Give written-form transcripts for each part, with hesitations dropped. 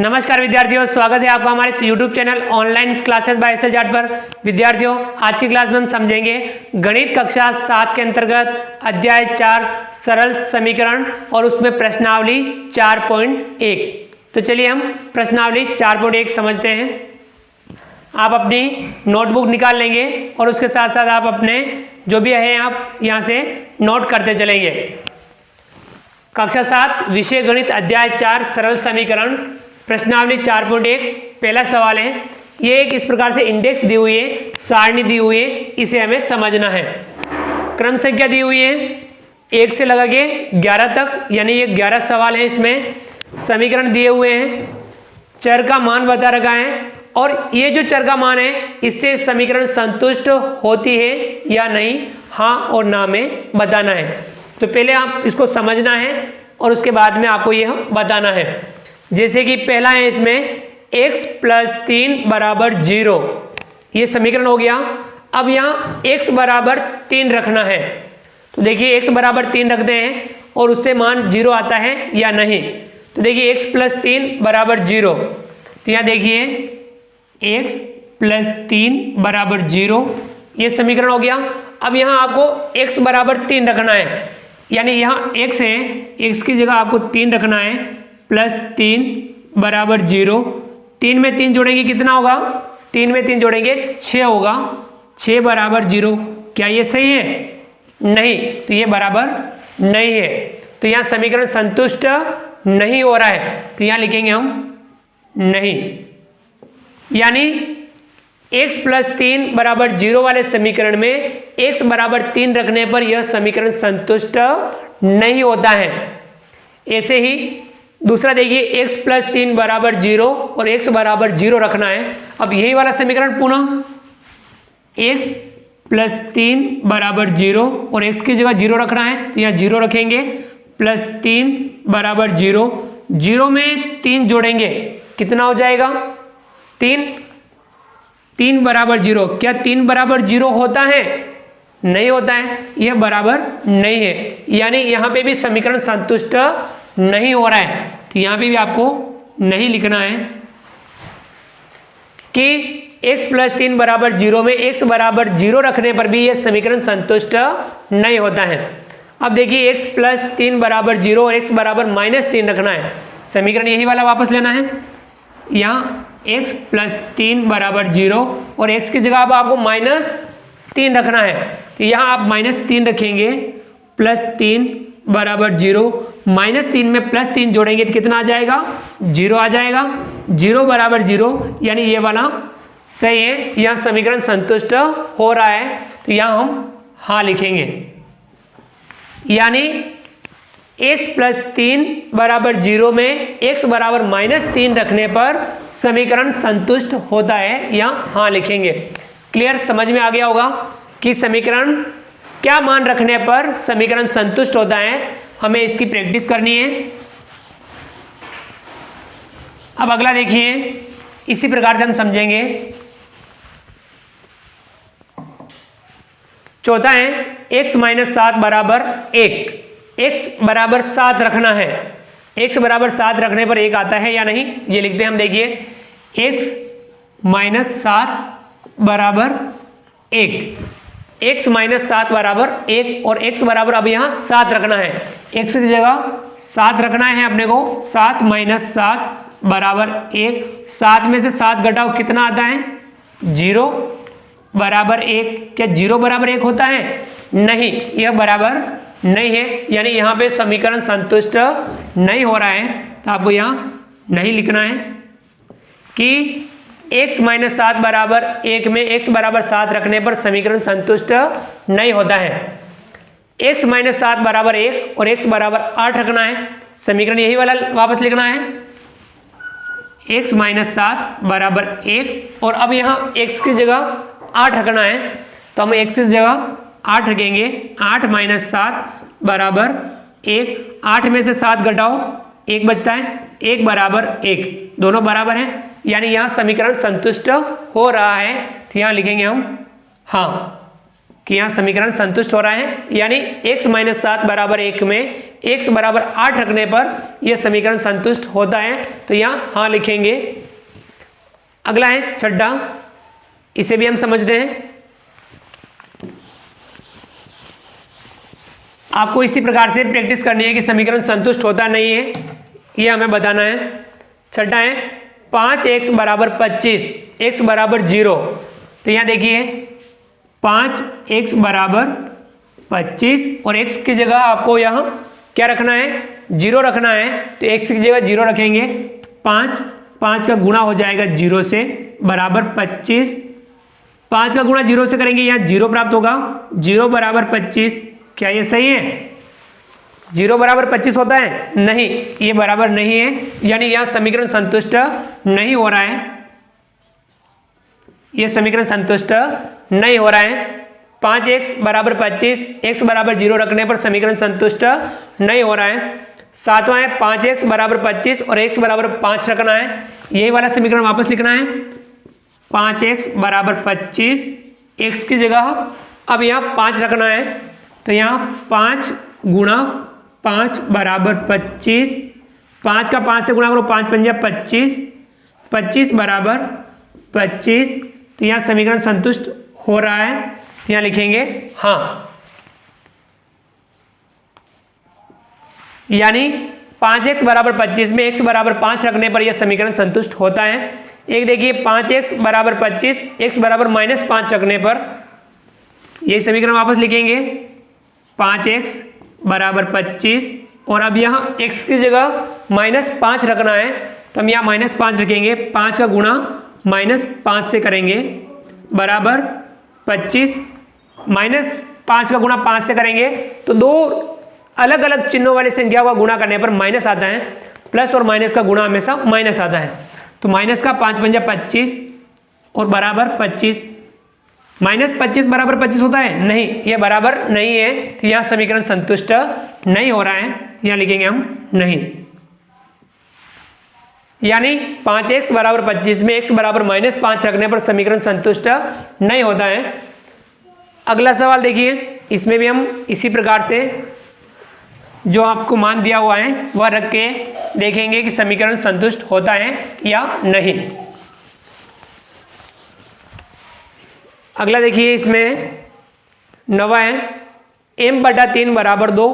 नमस्कार विद्यार्थियों, स्वागत है आपका हमारे इस YouTube channel online classes by S L Jat पर। विद्यार्थियों, आज की क्लास में हम समझेंगे गणित कक्षा 7 के अंतर्गत अध्याय 4 सरल समीकरण और उसमें प्रश्नावली 4.1। तो चलिए हम प्रश्नावली 4.1 समझते हैं। आप अपनी नोटबुक निकाल लेंगे और उसके साथ साथ आप अपने जो भी है आप यहाँ से नोट करते चलेंगे। कक्षा 7 विषय गणित अध्याय 4 सरल समीकरण प्रश्नावली 4.1 पहला सवाल है। ये एक इस प्रकार से इंडेक्स दी हुई है, सारणी दी हुई है, इसे हमें समझना है। क्रम संख्या दी हुई है 1 से लगा के 11 तक, यानी ये 11 सवाल है। इसमें समीकरण दिए हुए हैं, चर का मान बता रखा है और ये जो चर का मान है इससे समीकरण संतुष्ट होती है या नहीं, हाँ और ना में बताना है। तो पहले आप इसको समझना है और उसके बाद में आपको यह बताना है। जैसे कि पहला है इसमें x + 3 = 0, ये समीकरण हो गया। अब यहाँ x = 3 रखना है। तो देखिए x = 3 रखते हैं और उससे मान 0 आता है या नहीं। तो देखिए x + 3 = 0। तो यहाँ देखिए x + 3 = 0, ये समीकरण हो गया। अब यहाँ आपको x = 3 रखना है, यानी यहाँ x है, x की जगह आपको 3 रखना है। +3 = 0, 3 में 3 जोड़ेंगे कितना होगा? 3 में 3 जोड़ेंगे 6 होगा। 6 = 0, क्या ये सही है? नहीं, तो ये बराबर नहीं है। तो यहाँ समीकरण संतुष्ट नहीं हो रहा है, तो यहाँ लिखेंगे हम नहीं। यानी x + 3 = 0 वाले समीकरण में x = 3 रखने पर यह समीकरण संतुष्ट नहीं होता है। ऐसे ही दूसरा देखिए x + 3 = 0 और x = 0 रखना है। अब यही वाला समीकरण पुनः x + 3 = 0 और x की जगह 0 रखना है, तो यहाँ 0 रखेंगे। +3 = 0, 0 में 3 जोड़ेंगे कितना हो जाएगा? 3 = 0, क्या 3 = 0 होता है? नहीं होता है, यह बराबर नहीं है। यानी यहाँ पे भी समीकरण संतुष्ट नहीं हो रहा है, तो यहाँ पे भी आपको नहीं लिखना है कि x + 3 = 0 में x = 0 रखने पर भी यह समीकरण संतुष्ट नहीं होता है। अब देखिए x + 3 = 0 और x = -3 रखना है। समीकरण यही वाला वापस लेना है। यहाँ x + 3 = 0 और x की जगह अब आपको -3 रखना है, तो यहाँ आप -3 रखेंगे। +3 = 0, -3 में +3 जोड़ेंगे तो कितना आ जाएगा? 0 आ जाएगा। 0 = 0, यानी ये वाला सही है, यह समीकरण संतुष्ट हो रहा है, तो यहाँ हम हाँ लिखेंगे। यानी x + 3 = 0 में x = -3 रखने पर समीकरण संतुष्ट होता है, यहाँ हाँ लिखेंगे। क्लियर, समझ में आ गया होगा कि समीकरण क्या मान रखने पर समीकरण संतुष्ट होता है। हमें इसकी प्रैक्टिस करनी है। अब अगला देखिए, इसी प्रकार से हम समझेंगे। चौथा है x - 7 = 1। x = 7 रखना है। x = 7 रखने पर 1 आता है या नहीं, ये लिखते हैं हम। देखिए x - 7 = 1, x - 7 = 1 और x बराबर अब यहाँ 7 रखना है। x की जगह 7 रखना है अपने को। 7 - 7 = 1, 7 में से 7 घटाओ कितना आता है? 0 = 1। क्या 0 = 1 होता है? नहीं, यह बराबर नहीं है, यानी यहाँ पे समीकरण संतुष्ट नहीं हो रहा है, तो आपको यहाँ नहीं लिखना है कि x - 7 = 1 में x = 7 रखने पर समीकरण संतुष्ट नहीं होता है। x - 7 = 1 और x = 8 रखना है। समीकरण यही वाला वापस लिखना है। x - 7 = 1 और अब यहाँ x की जगह 8 रखना है, तो हम x की जगह 8 रखेंगे। 8 - 7 = 1, 8 में से 7 घटाओ 1 बचता है, 1 = 1, दोनों बराबर हैं, यानी यहाँ समीकरण संतुष्ट हो रहा है, तो यहाँ लिखेंगे हम हाँ। कि यहाँ समीकरण संतुष्ट हो रहा है, यानी x - 7 बराबर 1 में x बराबर 8 रखने पर यह समीकरण संतुष्ट होता है, तो यहाँ हाँ लिखेंगे। अगला है छठा, इसे भी हम समझते हैं। आपको इसी प्रकार से प्रैक्टिस करनी है कि समीकरण संतुष्ट होता नहीं है, ये हमें बताना है। छठा है 5x बराबर 25, x बराबर 0। तो यहाँ देखिए 5x बराबर 25 और x की जगह आपको यहाँ क्या रखना है, 0 रखना है। तो x की जगह 0 रखेंगे, 5 का गुणा हो जाएगा 0 से बराबर 25। 5 का गुणा 0 से करेंगे, यहाँ 0 प्राप्त होगा। 0 बराबर 25, क्या ये सही है? 0 बराबर 25 होता है? नहीं, ये बराबर नहीं है, यानी यह समीकरण संतुष्ट नहीं हो रहा है। यह समीकरण संतुष्ट नहीं हो रहा है। 5x बराबर 25, x बराबर 0 रखने पर समीकरण संतुष्ट नहीं हो रहा है। सातवां है 5x बराबर 25 और x बराबर 5 रखना है। यही वाला समीकरण वापस लिखना है। 5x बराबर 25, x की जगह अब यहाँ 5 रखना है। तो यहाँ 5 गुणा 5 बराबर 25, 5 का 5 से गुणा करो, 5 × 5 = 25, 25 बराबर 25। तो यहाँ समीकरण संतुष्ट हो रहा है, तो यहाँ लिखेंगे हाँ। यानी 5x बराबर 25 में x बराबर 5 रखने पर यह समीकरण संतुष्ट होता है। एक देखिए 5x बराबर 25, x बराबर -5 रखने पर यही समीकरण वापस लिखेंगे। 5x बराबर 25 और अब यहाँ x की जगह -5 रखना है, तो हम यहाँ -5 रखेंगे। 5 का गुणा -5 से करेंगे बराबर 25, -5 का गुणा 5 से करेंगे तो दो अलग अलग चिन्हों वाली संख्या का गुणा करने पर माइनस आता है। प्लस और माइनस का गुणा हमेशा माइनस आता है। तो माइनस का 5 × 25 और बराबर 25। -25 बराबर 25 होता है? नहीं, ये बराबर नहीं है, तो यहाँ समीकरण संतुष्ट नहीं हो रहा है, यहाँ लिखेंगे हम नहीं। यानी 5x बराबर 25 में x बराबर -5 रखने पर समीकरण संतुष्ट नहीं होता है। अगला सवाल देखिए, इसमें भी हम इसी प्रकार से जो आपको मान दिया हुआ है वह रख के देखेंगे कि समीकरण संतुष्ट होता है या नहीं। अगला देखिए, इसमें 9वां है m/3 बराबर 2,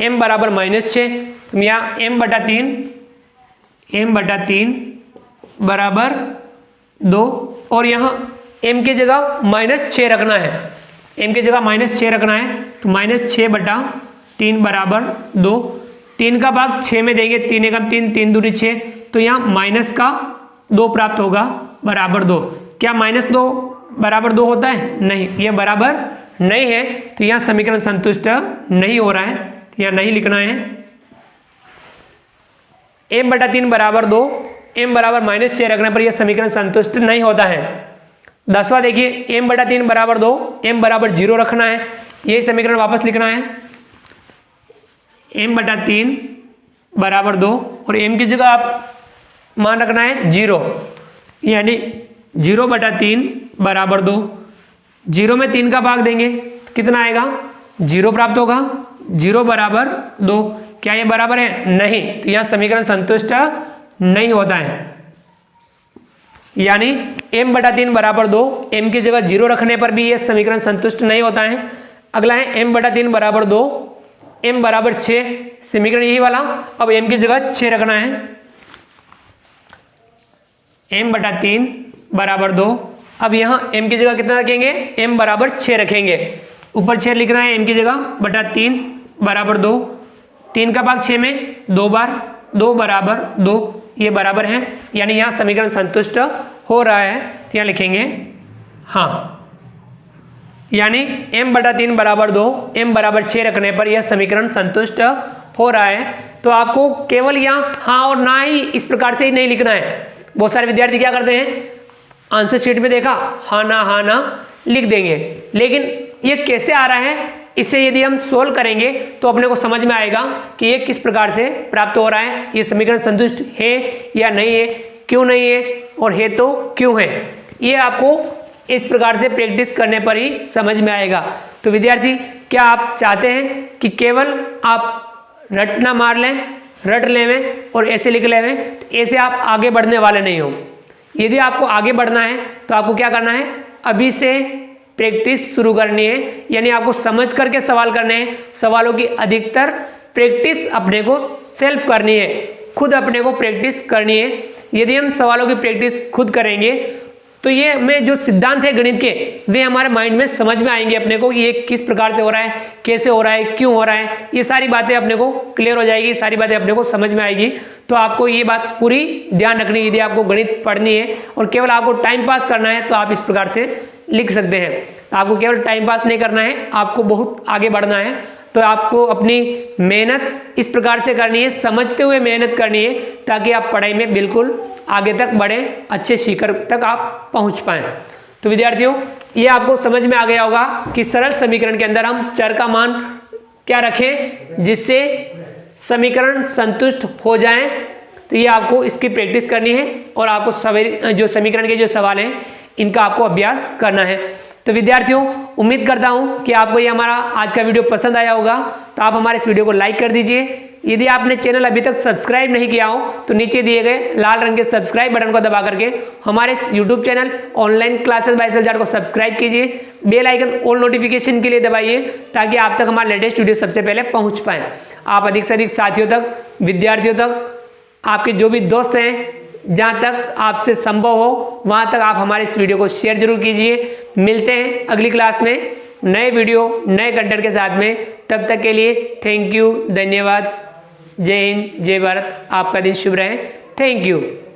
m बराबर -6। तो यहाँ m/3 बराबर 2 और यहाँ m की जगह -6 रखना है। m की जगह -6 रखना है, तो -6/3 बराबर 2। 3 का भाग 6 में देंगे, 3 × 3 3 दूनी 6। तो यहाँ -2 प्राप्त होगा बराबर 2। क्या -2 बराबर 2 होता है? नहीं, ये बराबर नहीं है, तो यहाँ समीकरण संतुष्ट नहीं हो रहा है, तो यहाँ नहीं लिखना है। m/3 बराबर 2, m बराबर -6 रखने पर यह समीकरण संतुष्ट नहीं होता है। 10वां देखिए, m/3 बराबर 2, m बराबर 0 रखना है। यही समीकरण वापस लिखना है। m/3 बराबर 2 और m की जगह आप मान रखना है 0, यानी 0/3 बराबर 2। 0 में 3 का भाग देंगे तो कितना आएगा? 0 प्राप्त होगा। 0 बराबर 2। क्या ये बराबर है? नहीं, तो यह समीकरण संतुष्ट नहीं होता है। यानी m/3 बराबर 2, m की जगह 0 रखने पर भी यह समीकरण संतुष्ट नहीं होता है। अगला है m/3 बराबर 2, m बराबर 6। समीकरण यही वाला, अब m की जगह 6 रखना है। m/3 बराबर 2। अब यहाँ m की जगह कितना रखेंगे? m बराबर 6 रखेंगे। ऊपर 6 लिखना है m की जगह, बटा 3 बराबर 2। 3 का भाग 6 में 2 बार, 2 बराबर 2, ये बराबर है, यानी यहाँ समीकरण संतुष्ट हो रहा है, तो यहाँ लिखेंगे हाँ। यानी m/3 बराबर 2, m बराबर 6 रखने पर यह समीकरण संतुष्ट हो रहा है। तो आपको केवल यहाँ हाँ और ना ही इस प्रकार से ही नहीं लिखना है। बहुत सारे विद्यार्थी क्या करते हैं, आंसर शीट में देखा हाँ ना लिख देंगे, लेकिन ये कैसे आ रहा है, इसे यदि हम सोल्व करेंगे तो अपने को समझ में आएगा कि ये किस प्रकार से प्राप्त हो रहा है, ये समीकरण संतुष्ट है या नहीं है, क्यों नहीं है और है तो क्यों है। ये आपको इस प्रकार से प्रैक्टिस करने पर ही समझ में आएगा। तो विद्यार्थी, क्या आप चाहते हैं कि केवल आप रटना मार लें, रट लें और ऐसे लिख लें, तो ऐसे आप आगे बढ़ने वाले नहीं हो। यदि आपको आगे बढ़ना है तो आपको क्या करना है, अभी से प्रैक्टिस शुरू करनी है, यानी आपको समझ करके सवाल करने हैं। सवालों की अधिकतर प्रैक्टिस अपने को सेल्फ करनी है, खुद अपने को प्रैक्टिस करनी है। यदि हम सवालों की प्रैक्टिस खुद करेंगे तो ये हमें जो सिद्धांत है गणित के, वे हमारे माइंड में समझ में आएंगे अपने को, ये किस प्रकार से हो रहा है, कैसे हो रहा है, क्यों हो रहा है, ये सारी बातें अपने को क्लियर हो जाएगी, सारी बातें अपने को समझ में आएगी। तो आपको ये बात पूरी ध्यान रखनी है। यदि आपको गणित पढ़नी है और केवल आपको टाइम पास करना है तो आप इस प्रकार से लिख सकते हैं। आपको केवल टाइम पास नहीं करना है, आपको बहुत आगे बढ़ना है। तो आपको अपनी मेहनत इस प्रकार से करनी है, समझते हुए मेहनत करनी है, ताकि आप पढ़ाई में बिल्कुल आगे तक बढ़े, अच्छे शिखर तक आप पहुंच पाएं। तो विद्यार्थियों, ये आपको समझ में आ गया होगा कि सरल समीकरण के अंदर हम चर का मान क्या रखें जिससे समीकरण संतुष्ट हो जाएं। तो ये आपको इसकी प्रैक्टिस करनी है और आपको जो समीकरण के जो सवाल हैं इनका आपको अभ्यास करना है। तो विद्यार्थियों, उम्मीद करता हूं कि आपको ये हमारा आज का वीडियो पसंद आया होगा। तो आप हमारे इस वीडियो को लाइक कर दीजिए। यदि आपने चैनल अभी तक सब्सक्राइब नहीं किया हो तो नीचे दिए गए लाल रंग के सब्सक्राइब बटन को दबा करके हमारे इस YouTube channel online classes bye SLJAR को सब्सक्राइब कीजिए। बेल आइकन ऑल नोटिफिकेशन के लिए दबाइए ताकि आप तक हमारे लेटेस्ट वीडियो सबसे पहले पहुंच पाएँ। आप अधिक से अधिक साथियों तक, विद्यार्थियों तक, आपके जो भी दोस्त हैं, जहाँ तक आपसे संभव हो वहाँ तक आप हमारे इस वीडियो को शेयर जरूर कीजिए। मिलते हैं अगली क्लास में नए वीडियो, नए कंटेंट के साथ में। तब तक के लिए थैंक यू, धन्यवाद, जय हिंद, जय भारत। आपका दिन शुभ रहे। Thank you.